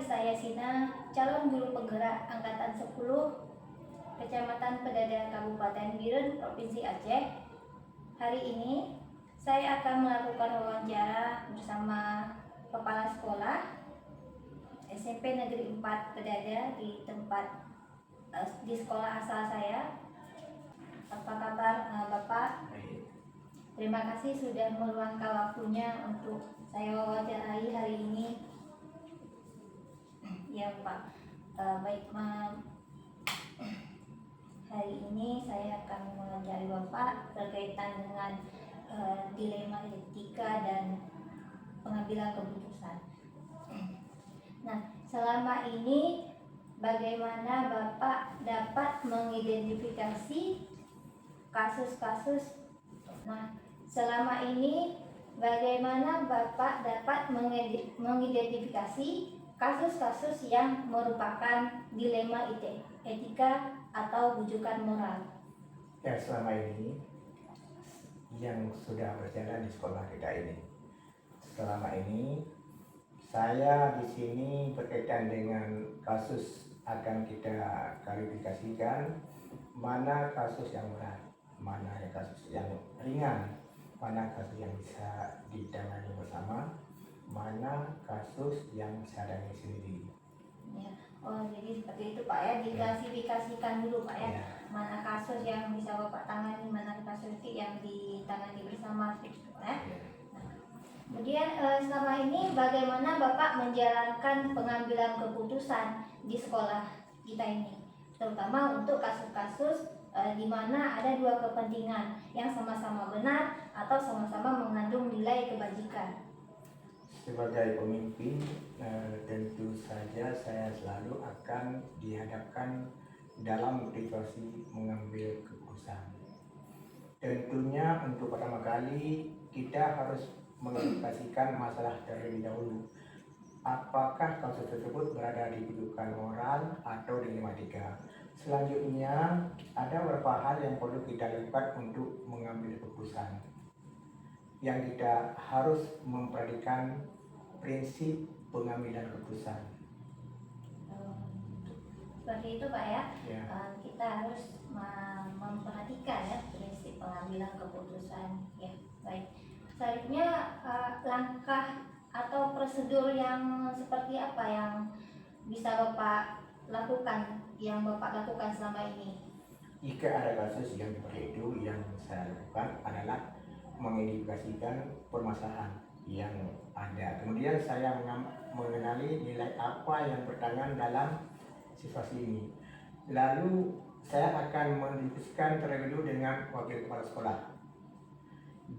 Kenalin, saya Sina, calon guru penggerak angkatan 10 Kecamatan Pedadan, Kabupaten Biren, Provinsi Aceh. Hari ini saya akan melakukan wawancara bersama kepala sekolah SMP Negeri 4 Pedadan di di sekolah asal saya. Apa kabar Bapak? Terima kasih sudah meluangkan waktunya untuk saya wawancarai hari ini. Ya Pak, baik hari ini saya akan mewawancari Bapak berkaitan dengan dilema etika dan pengambilan keputusan. Nah, selama ini bagaimana Bapak dapat mengidentifikasi kasus-kasus? Nah, selama ini bagaimana Bapak dapat mengidentifikasi kasus-kasus yang merupakan dilema etika atau bujukan moral? Ya, selama ini yang sudah berjalan di sekolah kita ini, selama ini saya di sini berkaitan dengan kasus akan kita klarifikasikan mana kasus yang berat, mana yang kasus yang ringan, mana kasus yang bisa ditangani bersama, mana kasus yang bisa ditangani sendiri. Ya. Oh, jadi seperti itu Pak ya, diklasifikasikan dulu Pak ya, mana kasus yang bisa Bapak tangani, mana kasus yang ditangani bersama gitu ya. Nah, kemudian selama ini bagaimana Bapak menjalankan pengambilan keputusan di sekolah kita ini, terutama untuk kasus-kasus di mana ada dua kepentingan yang sama-sama benar atau sama-sama mengandung nilai kebajikan? Sebagai pemimpin, tentu saja saya selalu akan dihadapkan dalam situasi mengambil keputusan. Tentunya untuk pertama kali kita harus mengidentifikasikan masalah terlebih dahulu. Apakah kasus tersebut berada di kedudukan moral atau dilema etika? Selanjutnya ada beberapa hal yang perlu kita lakukan untuk mengambil keputusan. Yang kita harus memperhatikan prinsip pengambilan keputusan. Seperti itu Pak ya. Ya. Kita harus memperhatikan ya prinsip pengambilan keputusan. Ya, baik. Selanjutnya langkah atau prosedur yang seperti apa yang bisa Bapak lakukan, selama ini? Jika ada kasus yang seperti itu, yang saya lakukan adalah mengidentifikasikan permasalahan yang ada. Kemudian saya mengenali nilai apa yang bertangan dalam situasi ini. Lalu saya akan mendiskusikan terlebih dahulu dengan wakil kepala sekolah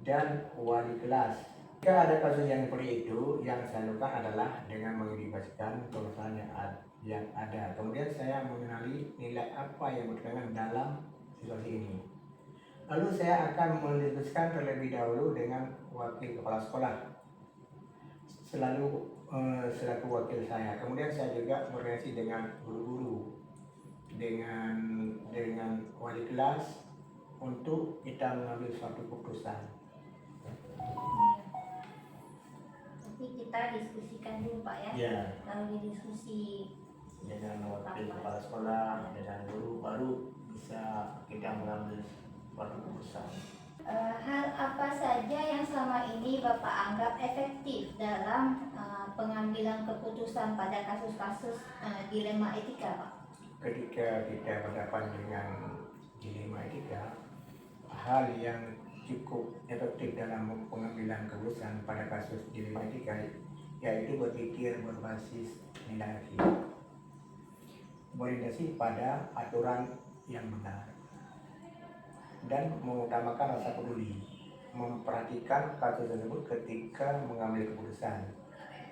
dan wali kelas. Jika ada kasus yang seperti itu, yang saya lakukan adalah dengan mengidentifikasikan permasalahan yang ada. Kemudian saya mengenali nilai apa yang bertangan dalam situasi ini. Lalu saya akan mendiskusikan terlebih dahulu dengan wakil kepala sekolah selaku wakil saya. Kemudian saya juga berkoordinasi dengan guru-guru, dengan wali kelas untuk kita mengambil suatu keputusan. Nanti kita diskusikan dulu Pak ya. Ya. Lalu didiskusi Dengan wakil kepala sekolah, dengan guru, baru bisa kita mengambil suatu keputusan. Hal apa saja yang selama ini Bapak anggap efektif dalam pengambilan keputusan pada kasus-kasus dilema etika Pak? Ketika kita berhadapan dengan dilema etika, hal yang cukup efektif dalam pengambilan keputusan pada kasus dilema etika yaitu berpikir berbasis nilai etika, berorientasi pada aturan yang benar, dan mengutamakan rasa peduli, memperhatikan kasus tersebut ketika mengambil keputusan,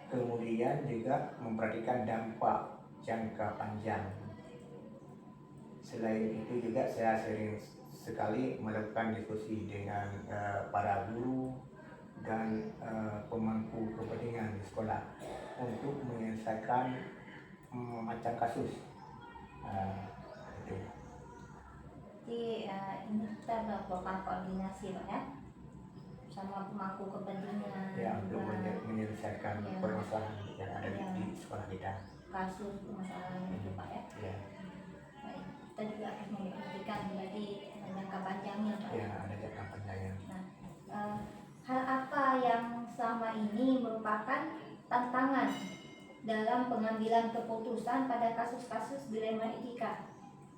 kemudian juga memperhatikan dampak jangka panjang. Selain itu juga saya sering sekali melakukan diskusi dengan para guru dan pemangku kepentingan di sekolah untuk menyelesaikan macam kasus. Jadi ini kita melakukan koordinasi Pak ya sama pemangku kepentingan ya, untuk menyelesaikan permasalahan yang ada di sekolah kita. kasus permasalahan itu Pak ya. Ya, Baik, kita juga akan memperhatikan berarti jangka panjangnya Pak. ya ada jangka panjangnya. Nah, hal apa yang selama ini merupakan tantangan dalam pengambilan keputusan pada kasus-kasus dilema etika?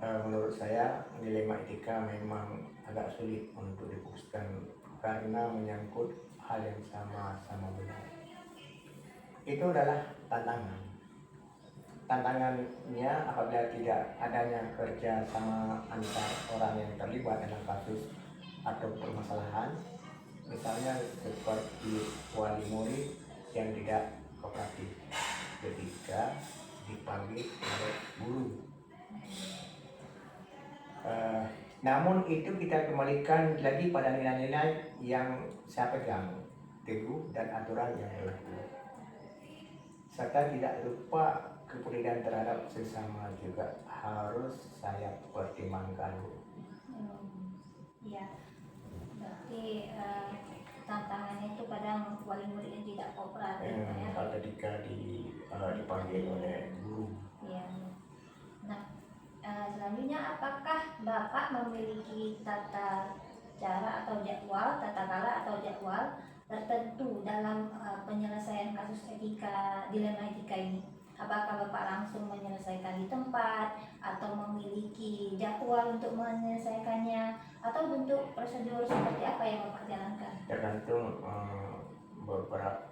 Menurut saya dilema etika memang agak sulit untuk diputuskan karena menyangkut hal yang sama-sama benar. Itu adalah tantangannya apabila tidak adanya kerja sama antar orang yang terlibat dalam kasus atau permasalahan, misalnya seperti wali murid yang tidak kooperatif ketika dipanggil oleh guru. Namun itu kita kembalikan lagi pada nilai-nilai yang saya pegang teguh dan aturan yang berlaku, serta tidak lupa kepedulian terhadap sesama juga harus saya pertimbangkan. Ya, berarti tantangannya itu kadang wali muridnya tidak kooperatif ya. Kalau ketika dipanggil oleh guru. Ya. Nah, selanjutnya apakah Bapak memiliki tata cara atau tata cara atau jadwal tertentu dalam penyelesaian kasus dilema etika ini? Apakah Bapak langsung menyelesaikan di tempat atau memiliki jadwal untuk menyelesaikannya atau bentuk prosedur seperti apa yang Bapak jalankan? Tergantung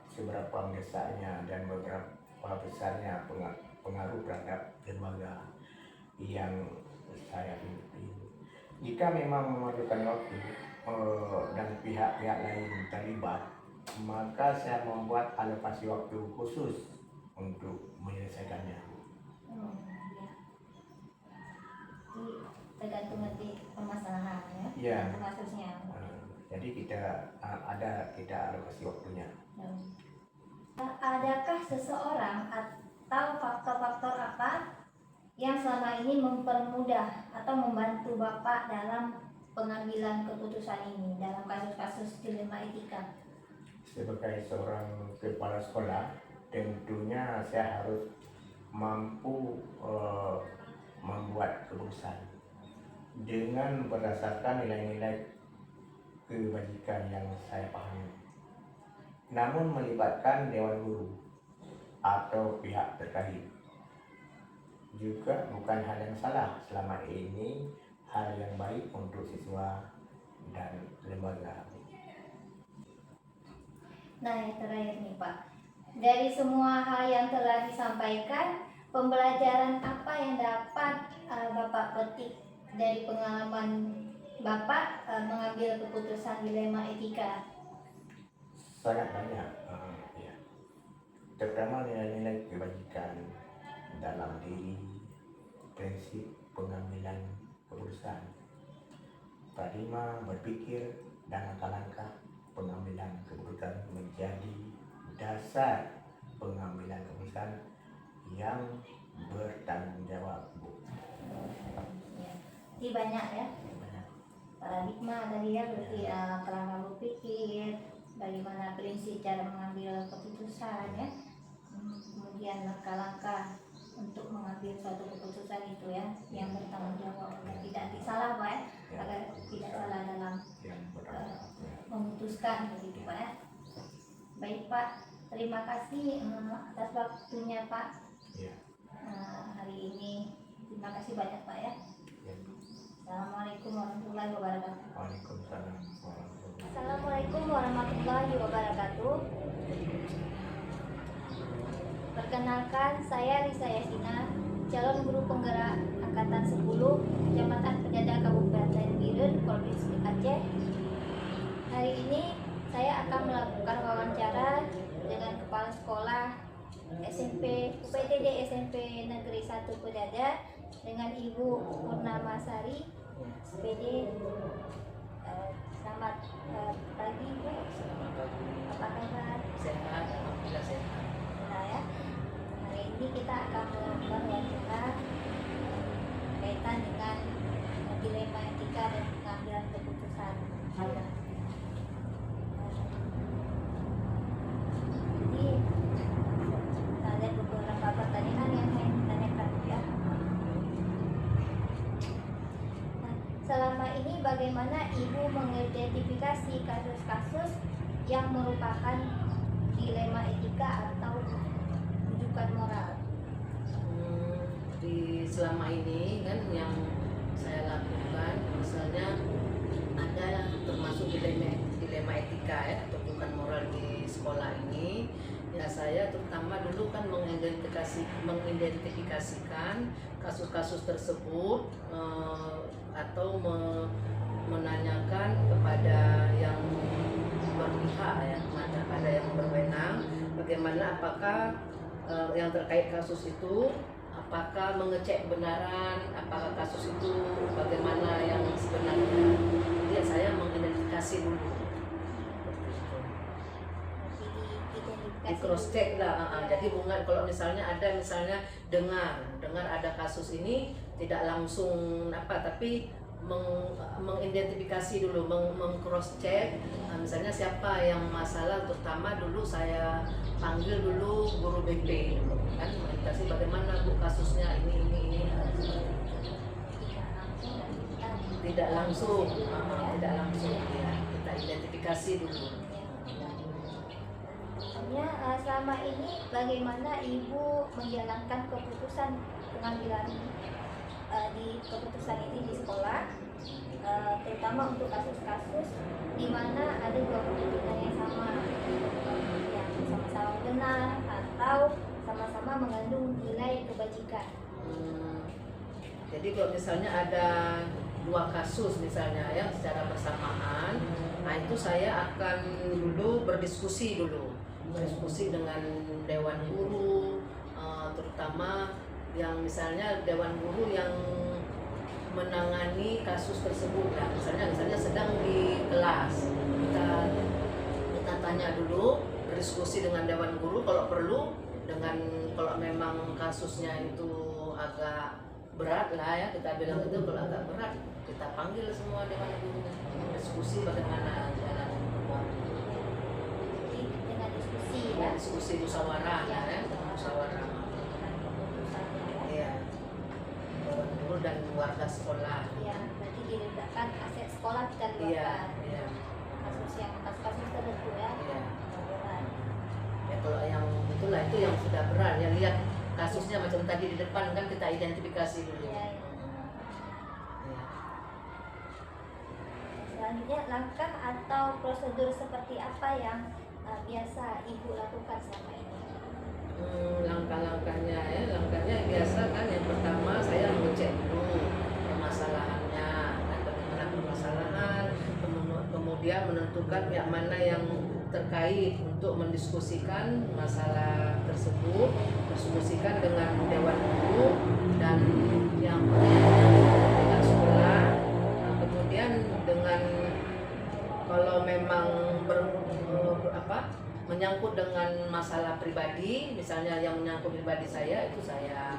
seberapa mendesaknya dan beberapa besarnya pengaruh terhadap lembaga yang saya pimpin. Jika memang memerlukan waktu dan pihak-pihak lain terlibat, maka saya membuat alokasi waktu khusus untuk menyelesaikannya. Ya. Jadi tergantung nanti permasalahan ya. Ya. Kasusnya. Jadi kita alokasi waktunya. Adakah seseorang atau faktor-faktor apa yang selama ini mempermudah atau membantu Bapak dalam pengambilan keputusan ini dalam kasus-kasus dilema etika? Sebagai seorang kepala sekolah, tentunya saya harus mampu membuat keputusan dengan berdasarkan nilai-nilai kebajikan yang saya pahami. Namun melibatkan dewan guru atau pihak terkait juga bukan hal yang salah selama ini hal yang baik untuk siswa dan lembaga. Nah, yang terakhir nih Pak, dari semua hal yang telah disampaikan, pembelajaran apa yang dapat Bapak petik dari pengalaman Bapak mengambil keputusan dilema etika? Sangat banyak, ya. Terutama nilai-nilai kebajikan dalam diri, prinsip pengambilan keputusan, paradigma berpikir dan langkah-langkah pengambilan keputusan menjadi dasar pengambilan keputusan yang bertanggung jawab. Ya. Jadi banyak ya. Paradigma tadi ya, berarti kerangka berpikir, bagaimana prinsip cara mengambil keputusan ya, kemudian langkah-langkah untuk mengambil suatu keputusan itu ya yang bertanggung jawab agar tidak salah Pak ya, agar tidak salah dalam memutuskan begitu Pak ya. Baik Pak, terima kasih atas waktunya Pak hari ini. Terima kasih banyak Pak ya. Assalamualaikum warahmatullahi wabarakatuh. Assalamualaikum warahmatullahi wabarakatuh. Perkenalkan, saya Risa Yasina, calon guru penggerak Angkatan 10, Kecamatan Pejadah Kabupaten Biren, Provinsi Aceh. Hari ini saya akan melakukan wawancara dengan Kepala Sekolah SMP UPTD SMP Negeri 1 Pejadah dengan Ibu Purnama Sari, SPD. Selamat pagi Bu. Apa kabar? Sehat, alhamdulillah sehat. Nah ya, hari ini kita akan melakukan wawancara kaitan dengan dilema etika dan pengambilan keputusan. Jadi ada beberapa pertanyaan yang bagaimana Ibu mengidentifikasi kasus-kasus yang merupakan dilema etika atau rujukan moral? Selama ini kan yang saya lakukan, misalnya ada termasuk dilema etika ya atau bukan moral di sekolah ini, ya saya terutama dulu kan mengidentifikasikan kasus-kasus tersebut atau menanyakan kepada yang berpihak ya, pada yang berwenang, bagaimana apakah yang terkait kasus itu, apakah mengecek kebenaran, apakah kasus itu bagaimana yang sebenarnya. Jadi saya mengidentifikasi dulu. Di cross check lah. Jadi bukan kalau misalnya ada dengar ada kasus ini tidak langsung tapi mengidentifikasi dulu, meng-cross check, misalnya siapa yang masalah, terutama dulu saya panggil dulu guru BP kan, kasih bagaimana Bu kasusnya ini tidak langsung ya, kita identifikasi dulu. Selama ini bagaimana Ibu menjalankan keputusan pengambilan di keputusan ini di sekolah, terutama untuk kasus-kasus di mana ada dua kepentingan yang sama, yang sama-sama benar atau sama-sama mengandung nilai kebajikan. Jadi kalau misalnya ada dua kasus misalnya yang secara bersamaan, itu saya akan dulu berdiskusi dengan dewan guru, terutama yang misalnya dewan guru yang menangani kasus tersebut lah. Misalnya sedang di kelas, kita tanya dulu, berdiskusi dengan dewan guru kalau perlu, kalau memang kasusnya itu agak berat lah ya, kita bilang itu kalau agak berat kita panggil semua dewan guru, diskusi bagaimana jalan. Dengan diskusi ya, diskusi musyawarah ya, musyawarah. Iya. Guru dan warga sekolah. Iya, berarti dilibatkan aset sekolah kita libatkan. Iya. Kasus tertentu ya. Iya. Ya kalau yang itulah itu yang sudah berat, ya lihat kasusnya macam tadi di depan kan kita identifikasi dulu. Iya. Selanjutnya langkah atau prosedur seperti apa yang biasa Ibu lakukan selama ini? Langkahnya biasa kan, yang pertama saya mengecek dulu permasalahannya, bagaimana permasalahan, kemudian menentukan yang mana yang terkait untuk mendiskusikan masalah tersebut, diskusikan dengan dewan guru dan yang dengan sekolah, kemudian dengan kalau memang menyangkut dengan masalah pribadi, misalnya yang menyangkut pribadi saya, itu saya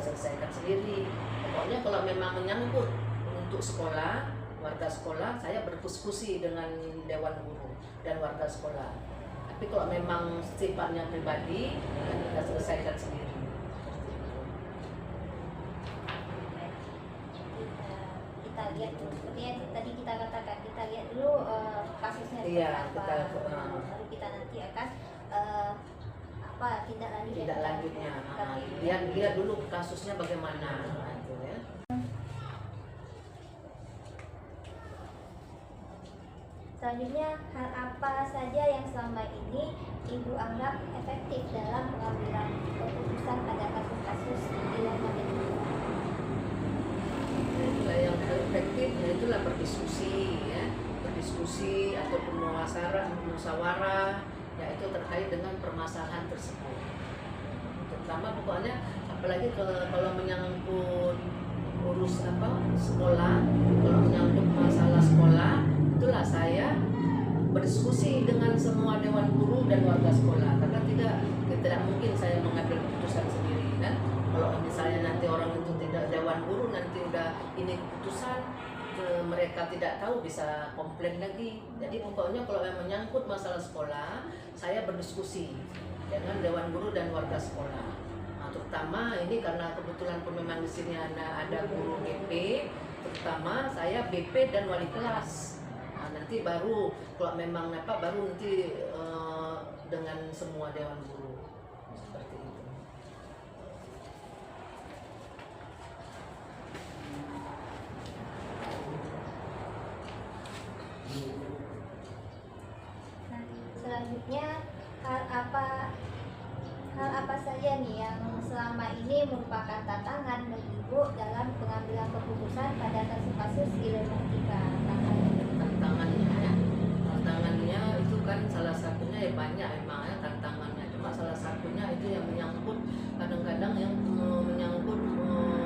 selesaikan sendiri. Pokoknya kalau memang menyangkut untuk sekolah, warga sekolah, saya berdiskusi dengan dewan guru dan warga sekolah. Tapi kalau memang sifatnya pribadi, kita selesaikan sendiri. Kita lihat seperti yang tadi kita katakan, kita lihat dulu kasusnya seperti apa, baru kita nanti akan tindak lanjutnya. Lihat dulu kasusnya bagaimana gitu ya. Selanjutnya, hal apa saja yang selama ini Ibu anggap efektif dalam pengambilan keputusan pada kasus-kasus dilema etika? Itulah yang efektif, itulah berdiskusi ataupun musyawarah, yaitu terkait dengan permasalahan tersebut. Terutama pokoknya apalagi kalau menyangkut sekolah, kalau menyangkut masalah sekolah, itulah saya berdiskusi dengan semua dewan guru dan warga sekolah, karena tidak mungkin saya mengambil keputusan sendiri kan. Kalau misalnya nanti orang itu tidak, dewan guru nanti udah ini keputusan, mereka tidak tahu, bisa komplain lagi. Jadi pokoknya kalau yang menyangkut masalah sekolah, saya berdiskusi dengan dewan guru dan warga sekolah. Terutama ini karena kebetulan pun memang di sini ada guru GP, terutama saya BP dan wali kelas. Nah, nanti baru kalau memang baru nanti dengan semua dewan guru seperti itu. Nah, selanjutnya hal apa saja nih yang selama ini merupakan tantangan bagi Ibu dalam pengambilan keputusan pada kasus-kasus dilema etika? Tantangannya itu kan salah satunya ya banyak emang ya tantangannya, cuma salah satunya itu yang menyangkut kadang-kadang yang menyangkut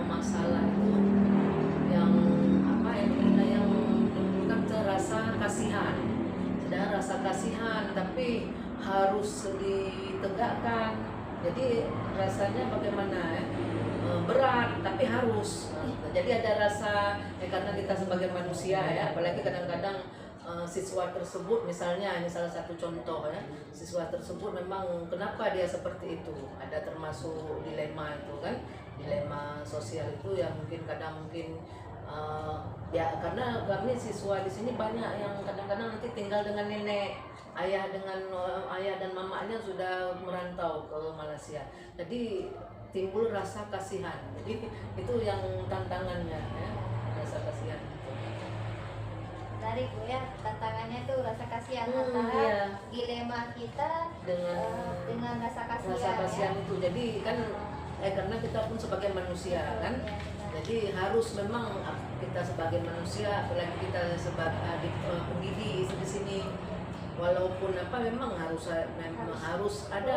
masalah itu yang yang menimbulkan rasa kasihan. Sedang rasa kasihan tapi harus ditegakkan, jadi rasanya bagaimana ya, berat tapi harus. Jadi ada rasa karena kita sebagai manusia ya, apalagi kadang-kadang siswa tersebut misalnya, ini salah satu contoh ya, siswa tersebut memang kenapa dia seperti itu, ada termasuk dilema itu kan, dilema sosial itu yang mungkin ya karena kami siswa di sini banyak yang kadang-kadang nanti tinggal dengan nenek, ayah dan mamanya sudah merantau ke Malaysia, jadi timbul rasa kasihan. Jadi itu yang tantangannya ya, rasa kasihan. Menarik Bu ya, tantangannya tuh rasa kasihan antara dilema kita dengan rasa kasihan. Rasa kasihan ya. itu jadi kan karena kita pun sebagai manusia kan. Jadi harus memang kita sebagai manusia, apalagi kita sebagai pendidik di sini, walaupun memang harus ada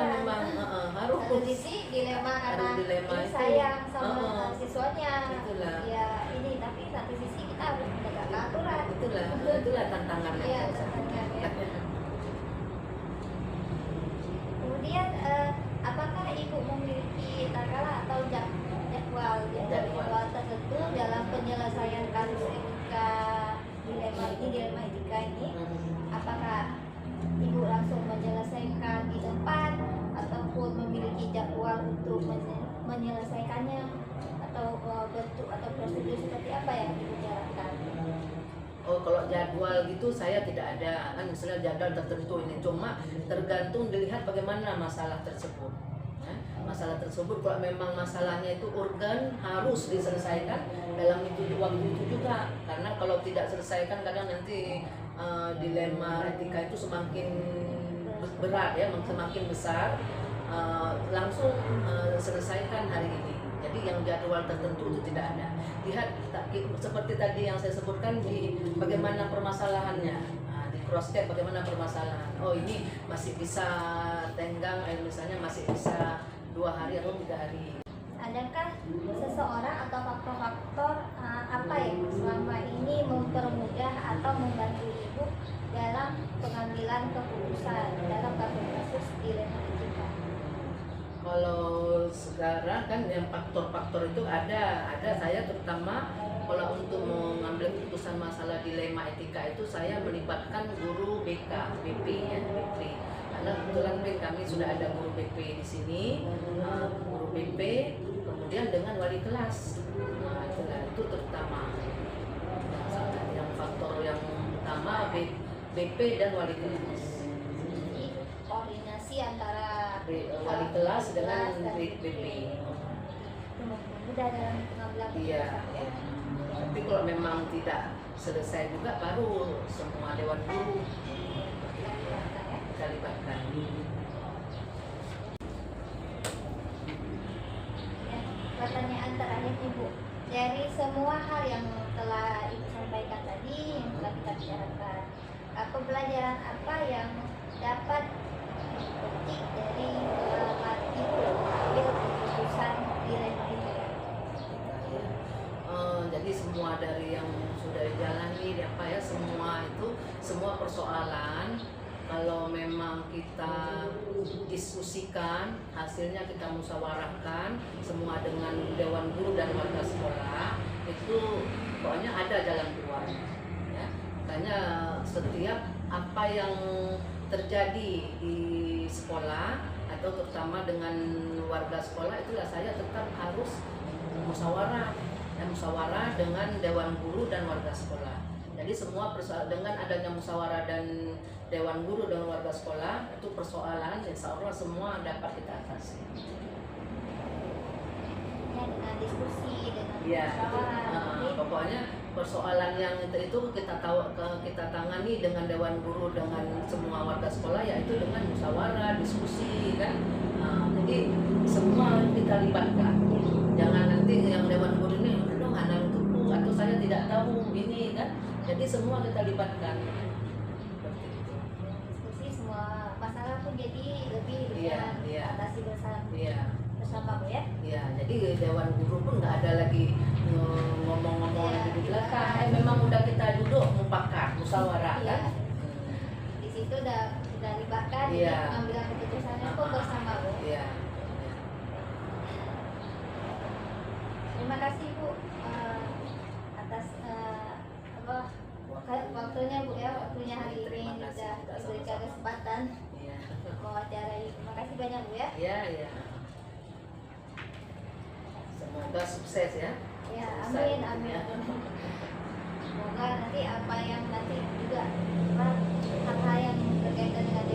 harus kondisi dilema karena ini sayang sama siswanya. Itulah. Ya ini, tapi satu sisi kita harus menegakkan aturan. Itulah tantangannya. Iya, tantangannya. Kemudian apakah Ibu memiliki tanggal atau jadwal tertentu dalam penyelesaian kasus etika dilema etika ini? Apakah Ibu langsung menyelesaikan di depan ataupun memiliki jadwal untuk menyelesaikannya, atau bentuk atau prosedur seperti apa yang Ibu jalankan? Oh, kalau jadwal gitu saya tidak ada kan, misalnya jadwal tertentu ini, cuma tergantung dilihat bagaimana masalah tersebut. Masalah tersebut kalau memang masalahnya itu urgen harus diselesaikan dalam waktu itu juga, karena kalau tidak selesaikan kadang nanti dilema etika itu semakin berat ya, semakin besar. Langsung selesaikan hari ini. Jadi yang jadwal tertentu itu tidak ada. Lihat seperti tadi yang saya sebutkan, di bagaimana permasalahannya, di cross check bagaimana permasalahan. Oh ini masih bisa tenggang, misalnya masih bisa 2 hari atau 3 hari. Adakah seseorang atau faktor-faktor apa yang selama ini mempermudah atau membantu Ibu dalam pengambilan keputusan dalam kasus dilema etika? Kalau sekarang kan yang faktor-faktor itu ada saya terutama kalau untuk mengambil keputusan masalah dilema etika itu saya melibatkan guru BK, BP ya, BP. Karena kebetulan kami sudah ada guru BP di sini, guru BP, kemudian dengan wali kelas. Nah, itu terutama. Yang faktor yang utama BP dan wali kelas. Jadi koordinasi antara wali kelas dengan BP. Mudah dalam pengambilan keputusan. Iya. Tapi kalau memang tidak selesai juga baru semua dewan guru kita libatkan. Ya, pertanyaan terakhir Ibu, dari semua hal yang telah Ibu sampaikan tadi, yang telah kita bicarakan, pembelajaran apa yang dapat dipetik dari pengalaman Ibu ambil keputusan dilema etika? Jadi semua dari yang sudah dijalani semua persoalan kalau memang kita diskusikan, hasilnya kita musyawarahkan semua dengan dewan guru dan warga sekolah, itu pokoknya ada jalan keluar ya. Makanya setiap apa yang terjadi di sekolah atau terutama dengan warga sekolah, itulah saya tetap harus musyawarah musyawarah dengan dewan guru dan warga sekolah. Jadi semua dengan adanya musyawarah dan dewan guru dan warga sekolah itu persoalan insya Allah semua dapat kita atasi. Ya, dengan diskusi, dengan Ya, musyawarah. pokoknya persoalan yang itu kita tangani dengan dewan guru dengan semua warga sekolah, yaitu dengan musyawarah, diskusi kan. Jadi semua kita libatkan. Jangan nanti yang dewan guru ini aduh anak tuku atau saya tidak tahu ini kan. Jadi semua kita libatkan. Seperti itu. Diskusi semua masalah pun jadi lebih Iya, iya. atasi bersama Iya. Bu ya. Ya, jadi dewan guru pun nggak ada lagi ngomong-ngomong Ya, di belakang. Memang udah kita duduk mufakat, musyawarah Iya. kan. Di situ udah kita libatkan, Iya. jadi pengambilan keputusannya pun bersama Bu. Iya. Terima kasih Bu atas waktunya Bu ya, waktunya hari Terima ini kasih, sudah Kak, diberikan sama-sama. kesempatan Iya. mewawancarai. Terima kasih banyak Bu ya. Iya, iya. Semoga sukses ya. Ya, Sukses amin, ya. amin. Semoga nanti apa yang nanti juga hal-hal yang berkaitan dengan